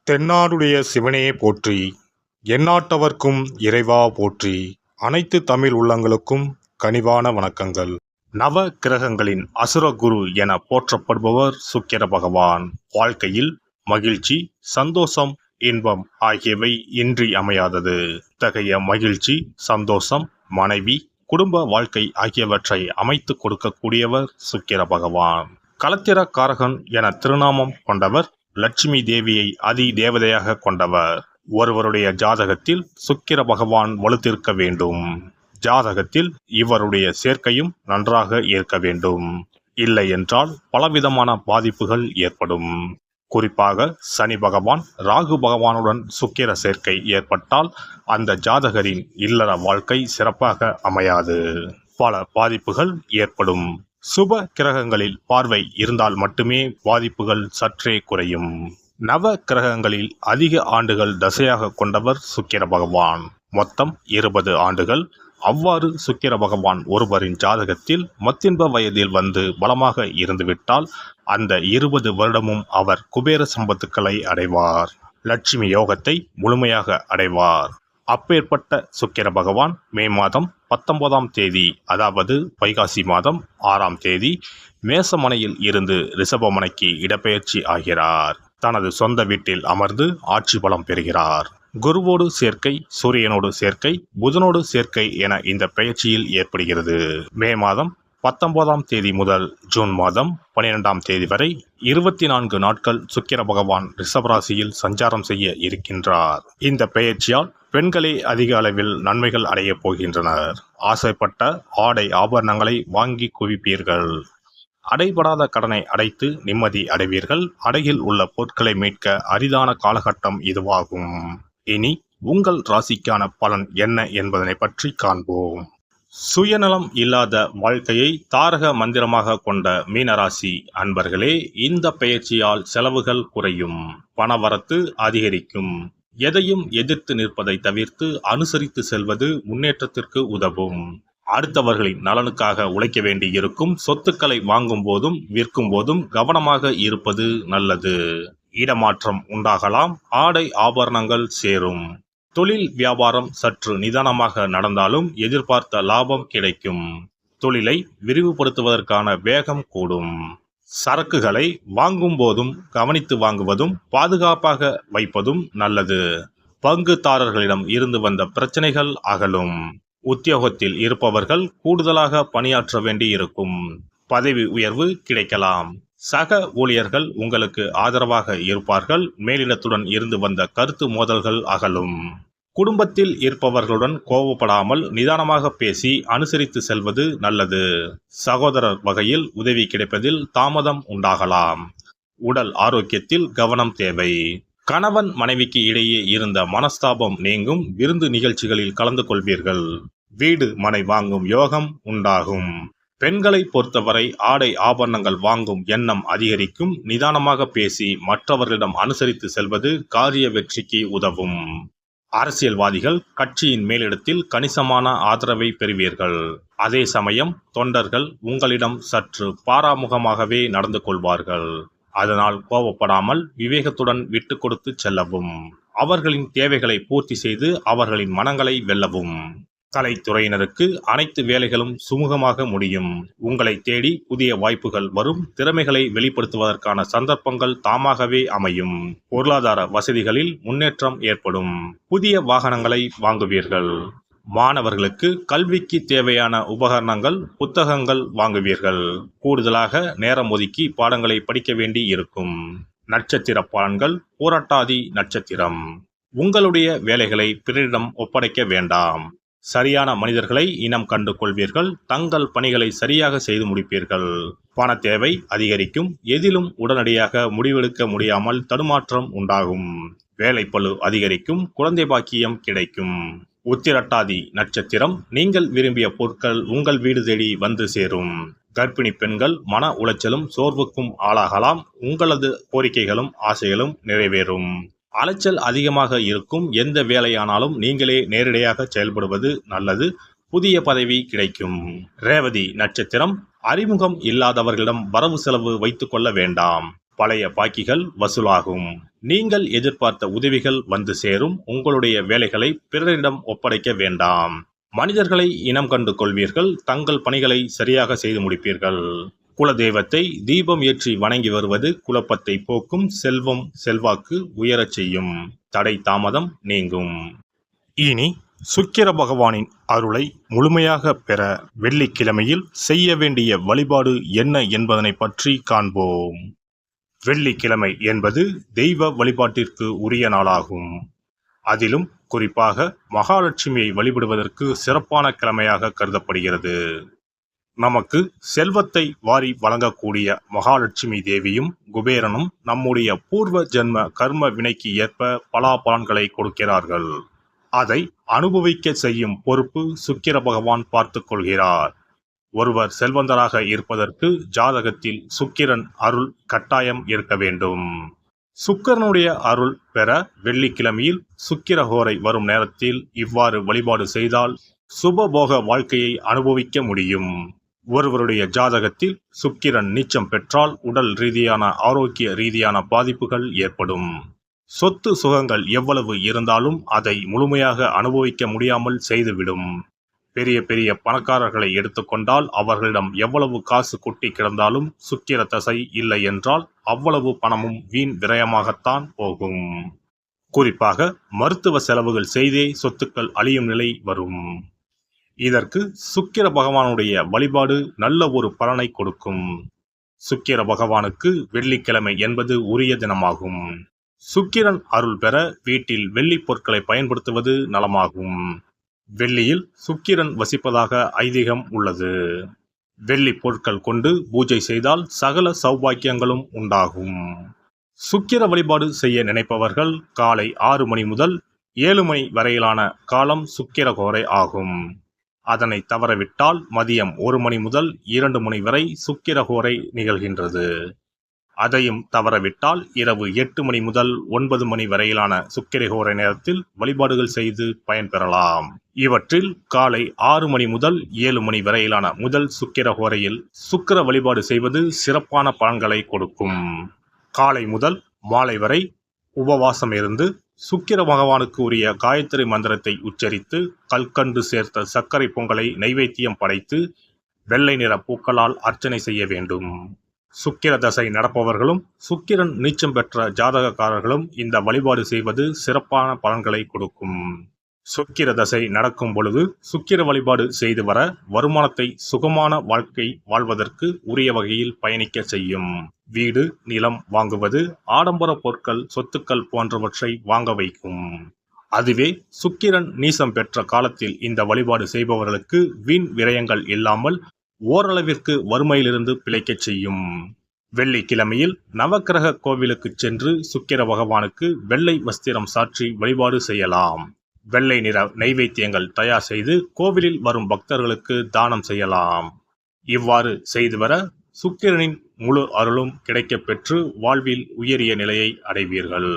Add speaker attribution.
Speaker 1: தென்னாடுடைய சிவனே போற்றி, எந்நாட்டவர்க்கும் இறைவா போற்றி. அனைத்து தமிழ் உள்ளங்களுக்கும் கனிவான வணக்கங்கள். நவ கிரகங்களின் அசுர குரு என போற்றப்படுபவர் சுக்கிர பகவான். வாழ்க்கையில் மகிழ்ச்சி, சந்தோஷம், இன்பம் ஆகியவை இன்றி அமையாதது. இத்தகைய மகிழ்ச்சி, சந்தோஷம், மனைவி, குடும்ப வாழ்க்கை ஆகியவற்றை அமைத்து கொடுக்கக்கூடியவர் சுக்கிர பகவான். களத்திர காரகன் என திருநாமம் கொண்டவர். லட்சுமி தேவியை அதி தேவதையாக கொண்டவர். ஒருவருடைய ஜாதகத்தில் சுக்கிர பகவான் வலுத்திருக்க வேண்டும். ஜாதகத்தில் இவருடைய சேர்க்கையும் நன்றாக இருக்க வேண்டும். இல்லை என்றால் பலவிதமான பாதிப்புகள் ஏற்படும். குறிப்பாக சனி பகவான், ராகு பகவானுடன் சுக்கிர சேர்க்கை ஏற்பட்டால் அந்த ஜாதகரின் இல்லற வாழ்க்கை சிறப்பாக அமையாது. பல பாதிப்புகள் ஏற்படும். சுப கிரகங்களில் பார்வை இருந்தால் மட்டுமே பாதிப்புகள் சற்றே குறையும். நவ கிரகங்களில் அதிக ஆண்டுகள் தசையாக கொண்டவர் சுக்கிர பகவான். மொத்தம் 20 ஆண்டுகள். அவ்வாறு சுக்கிர பகவான் ஒருவரின் ஜாதகத்தில் மத்தின்ப வயதில் வந்து பலமாக இருந்துவிட்டால் அந்த 20 வருடமும் அவர் குபேர சம்பத்துக்களை அடைவார். லட்சுமி யோகத்தை முழுமையாக அடைவார். அப்பேற்பட்ட சுக்கிர பகவான் மே மாதம் 19ஆம் தேதி, அதாவது வைகாசி மாதம் 6ஆம் தேதி மேசமனையில் இருந்து ரிஷபமனைக்கு இடப்பெயர்ச்சி ஆகிறார். தனது சொந்த வீட்டில் அமர்ந்து ஆட்சி பலம் பெறுகிறார். குருவோடு சேர்க்கை, சூரியனோடு சேர்க்கை, புதனோடு சேர்க்கை என இந்த பெயர்ச்சியில் ஏற்படுகிறது. மே மாதம் 19ஆம் தேதி முதல் ஜூன் மாதம் 12ஆம் தேதி வரை 24 நாட்கள் சுக்கிர பகவான் ரிஷபராசியில் சஞ்சாரம் செய்ய இருக்கின்றார். இந்த பெயர்ச்சியால் பெண்களே அதிக அளவில் நன்மைகள் அடையப் போகின்றனர். ஆசைப்பட்ட ஆடை ஆபரணங்களை வாங்கி குவிப்பீர்கள். அடைபடாத கடனை அடைத்து நிம்மதி அடைவீர்கள். அடையில் உள்ள பொருட்களை மீட்க அரிதான காலகட்டம் இதுவாகும். இனி உங்கள் ராசிக்கான பலன் என்ன என்பதனை பற்றி காண்போம். சுயநலம் இல்லாத வாழ்க்கையை தாரக மந்திரமாக கொண்ட மீனராசி அன்பர்களே, இந்த பெயர்ச்சியால் செலவுகள் குறையும், பணவரத்து அதிகரிக்கும். எதையும் எதிர்த்து நிற்பதை தவிர்த்து அனுசரித்து செல்வது முன்னேற்றத்திற்கு உதவும். அடுத்தவர்களின் நலனுக்காக உழைக்க வேண்டி இருக்கும். சொத்துக்களை வாங்கும் போதும் விற்கும் போதும் கவனமாக இருப்பது நல்லது. இடமாற்றம் உண்டாகலாம். ஆடை ஆபரணங்கள் சேரும். தொழில் வியாபாரம் சற்று நிதானமாக நடந்தாலும் எதிர்பார்த்த லாபம் கிடைக்கும். தொழிலை விரிவுபடுத்துவதற்கான வேகம் கூடும். சரக்குகளை வாங்கும் போதும் கவனித்து வாங்குவதும் பாதுகாப்பாக வைப்பதும் நல்லது. பங்குதாரர்களிடம் இருந்து வந்த பிரச்சனைகள் அகலும். உத்தியோகத்தில் இருப்பவர்கள் கூடுதலாக பணியாற்ற வேண்டி இருக்கும். பதவி உயர்வு கிடைக்கலாம். சக ஊழியர்கள் உங்களுக்கு ஆதரவாக இருப்பார்கள். மேலிடத்துடன் இருந்து வந்த கருத்து மோதல்கள் அகலும். குடும்பத்தில் இருப்பவர்களுடன் கோபப்படாமல் நிதானமாக பேசி அனுசரித்து செல்வது நல்லது. சகோதரர் வகையில் உதவி கிடைப்பதில் தாமதம் உண்டாகலாம். உடல் ஆரோக்கியத்தில் கவனம் தேவை. கணவன் மனைவிக்கு இடையே இருந்த மனஸ்தாபம் நீங்கும். விருந்து நிகழ்ச்சிகளில் கலந்து கொள்வீர்கள். வீடு மனை வாங்கும் யோகம் உண்டாகும். பெண்களை பொறுத்தவரை ஆடை ஆபரணங்கள் வாங்கும் எண்ணம் அதிகரிக்கும். நிதானமாக பேசி மற்றவர்களிடம் அனுசரித்து செல்வது காரிய வெற்றிக்கு உதவும். அரசியல்வாதிகள் கட்சியின் மேலிடத்தில் கணிசமான ஆதரவை பெறுவீர்கள். அதே சமயம் தொண்டர்கள் உங்களிடம் சற்று பாராமுகமாகவே நடந்து கொள்வார்கள். அதனால் கோபப்படாமல் விவேகத்துடன் விட்டு கொடுத்து செல்லவும். அவர்களின் தேவைகளை பூர்த்தி செய்து அவர்களின் மனங்களை வெல்லவும். கலைத்துறையினருக்கு அனைத்து வேலைகளும் சுமூகமாக முடியும். உங்களை தேடி புதிய வாய்ப்புகள் வரும். திறமைகளை வெளிப்படுத்துவதற்கான சந்தர்ப்பங்கள் தாமாகவே அமையும். பொருளாதார வசதிகளில் முன்னேற்றம் ஏற்படும். புதிய வாகனங்களை வாங்குவீர்கள். மாணவர்களுக்கு கல்விக்கு தேவையான உபகரணங்கள், புத்தகங்கள் வாங்குவீர்கள். கூடுதலாக நேரம் ஒதுக்கி பாடங்களை படிக்க வேண்டி இருக்கும். நட்சத்திர பலன்கள். பூரட்டாதி நட்சத்திரம். உங்களுடைய வேலைகளை பிறரிடம் ஒப்படைக்க வேண்டாம். சரியான மனிதர்களை இனம் கண்டு கொள்வீர்கள். தங்கள் பணிகளை சரியாக செய்து முடிப்பீர்கள். பண தேவை அதிகரிக்கும். எதிலும் உடனடியாக முடிவெடுக்க முடியாமல் தடுமாற்றம் உண்டாகும். வேலைப்பளு அதிகரிக்கும். குழந்தை பாக்கியம் கிடைக்கும். உத்திரட்டாதி நட்சத்திரம். நீங்கள் விரும்பிய பொருட்கள் உங்கள் வீடு தேடி வந்து சேரும். கர்ப்பிணி பெண்கள் மன உளைச்சலும் சோர்வுக்கும் ஆளாகலாம். உங்களது கோரிக்கைகளும் ஆசைகளும் நிறைவேறும். அலைச்சல் அதிகமாக இருக்கும். எந்த வேலையானாலும் நீங்களே நேரடியாக செயல்படுவது நல்லது. புதிய பதவி கிடைக்கும். ரேவதி நட்சத்திரம். அறிமுகம் இல்லாதவர்களிடம் வரவு செலவு வைத்துக் கொள்ள வேண்டாம். பழைய பாக்கிகள் வசூலாகும். நீங்கள் எதிர்பார்த்த உதவிகள் வந்து சேரும். உங்களுடைய வேலைகளை பிறரிடம் ஒப்படைக்க வேண்டாம். மனிதர்களை இனம் கண்டு கொள்வீர்கள். தங்கள் பணிகளை சரியாக செய்து முடிப்பீர்கள். குலதெய்வத்தை தீபம் ஏற்றி வணங்கி வருவது குழப்பத்தை போக்கும். செல்வம் செல்வாக்கு உயரச் செய்யும். தடை தாமதம் நீங்கும். இனி சுக்கிர பகவானின் அருளை முழுமையாக பெற வெள்ளிக்கிழமையில் செய்ய வேண்டிய வழிபாடு என்ன என்பதனை பற்றி காண்போம். வெள்ளிக்கிழமை என்பது தெய்வ வழிபாட்டிற்கு உரிய நாளாகும். அதிலும் குறிப்பாக மகாலட்சுமியை வழிபடுவதற்கு சிறப்பான கிழமையாக கருதப்படுகிறது. நமக்கு செல்வத்தை வாரி வழங்கக்கூடிய மகாலட்சுமி தேவியும் குபேரனும் நம்முடைய பூர்வ ஜென்ம கர்ம வினைக்கு ஏற்ப பலாபலன்களை கொடுக்கிறார்கள். அதை அனுபவிக்க செய்யும் பொறுப்பு சுக்கிர பகவான் பார்த்து கொள்கிறார். ஒருவர் செல்வந்தராக இருப்பதற்கு ஜாதகத்தில் சுக்கிரன் அருள் கட்டாயம் இருக்க வேண்டும். சுக்கிரனுடைய அருள் பெற வெள்ளிக்கிழமையில் சுக்கிரஹோரை வரும் நேரத்தில் இவ்வாறு வழிபாடு செய்தால் சுபபோக வாழ்க்கையை அனுபவிக்க முடியும். ஒருவருடைய ஜாதகத்தில் சுக்கிரன் நீச்சம் பெற்றால் உடல் ரீதியான ஆரோக்கிய ரீதியான பாதிப்புகள் ஏற்படும். சொத்து சுகங்கள் எவ்வளவு இருந்தாலும் அதை முழுமையாக அனுபவிக்க முடியாமல் செய்துவிடும். பெரிய பெரிய பணக்காரர்களை எடுத்துக்கொண்டால் அவர்களிடம் எவ்வளவு காசு கொட்டி கிடந்தாலும் சுக்கிர தசை இல்லை என்றால் அவ்வளவு பணமும் வீண் விரயமாகத்தான் போகும். குறிப்பாக மருத்துவ செலவுகள் செய்தே சொத்துக்கள் அழியும் நிலை வரும். இதற்கு சுக்கிர பகவானுடைய வழிபாடு நல்ல ஒரு பலனை கொடுக்கும். சுக்கிர பகவானுக்கு வெள்ளிக்கிழமை என்பது உரிய தினமாகும். சுக்கிரன் அருள் பெற வீட்டில் வெள்ளி பொருட்களை பயன்படுத்துவது நலமாகும். வெள்ளியில் சுக்கிரன் வசிப்பதாக ஐதீகம் உள்ளது. வெள்ளி பொருட்கள் கொண்டு பூஜை செய்தால் சகல சௌபாக்கியங்களும் உண்டாகும். சுக்கிர வழிபாடு செய்ய நினைப்பவர்கள் காலை 6 மணி முதல் 7 மணி வரையிலான காலம் சுக்கிரஹோரை ஆகும். அதனை தவறவிட்டால் மதியம் 1 மணி முதல் 2 மணி வரை சுக்கிரஹோரை நிகழ்கின்றது. அதையும் தவறவிட்டால் இரவு 8 மணி முதல் 9 மணி வரையிலான சுக்கிரஹோரை நேரத்தில் வழிபாடுகள் செய்து பயன்பெறலாம். இவற்றில் காலை 6 மணி முதல் 7 மணி வரையிலான முதல் சுக்கிரஹோரையில் சுக்கிர வழிபாடு செய்வது சிறப்பான பலன்களை கொடுக்கும். காலை முதல் மாலை வரை உபவாசம் இருந்து சுக்கிர பகவானுக்கு உரிய காயத்ரி மந்திரத்தை உச்சரித்து கல்கண்டு சேர்த்த சர்க்கரை பொங்கலை நைவேத்தியம் படைத்து வெள்ளை நிற பூக்களால் அர்ச்சனை செய்ய வேண்டும். சுக்கிர தசை நடப்பவர்களும் சுக்கிரன் நீச்சம் பெற்ற ஜாதகக்காரர்களும் இந்த வழிபாடு செய்வது சிறப்பான பலன்களை கொடுக்கும். சுக்கிர தசை நடக்கும் பொழுது சுக்கிர வழிபாடு செய்து வர வருமானத்தை சுகமான வாழ்க்கை வாழ்வதற்கு உரிய வகையில் பயணிக்க செய்யும். வீடு நிலம் வாங்குவது, ஆடம்பர பொருட்கள் சொத்துக்கள் போன்றவற்றை வாங்க வைக்கும். அதுவே சுக்கிரன் நீசம் பெற்ற காலத்தில் இந்த வழிபாடு செய்பவர்களுக்கு வீண் விரயங்கள் இல்லாமல் ஓரளவிற்கு வறுமையிலிருந்து பிழைக்கச் செய்யும். வெள்ளிக்கிழமையில் நவக்கிரக கோவிலுக்கு சென்று சுக்கிர பகவானுக்கு வெள்ளை வஸ்திரம் சாற்றி வழிபாடு செய்யலாம். வெள்ளை நிற நைவேத்தியங்கள் தயார் செய்து கோவிலில் வரும் பக்தர்களுக்கு தானம் செய்யலாம். இவ்வாறு செய்து வர சுக்கிரனின் முழு அருளும் கிடைக்கப் பெற்று வாழ்வில் உயரிய நிலையை அடைவீர்கள்.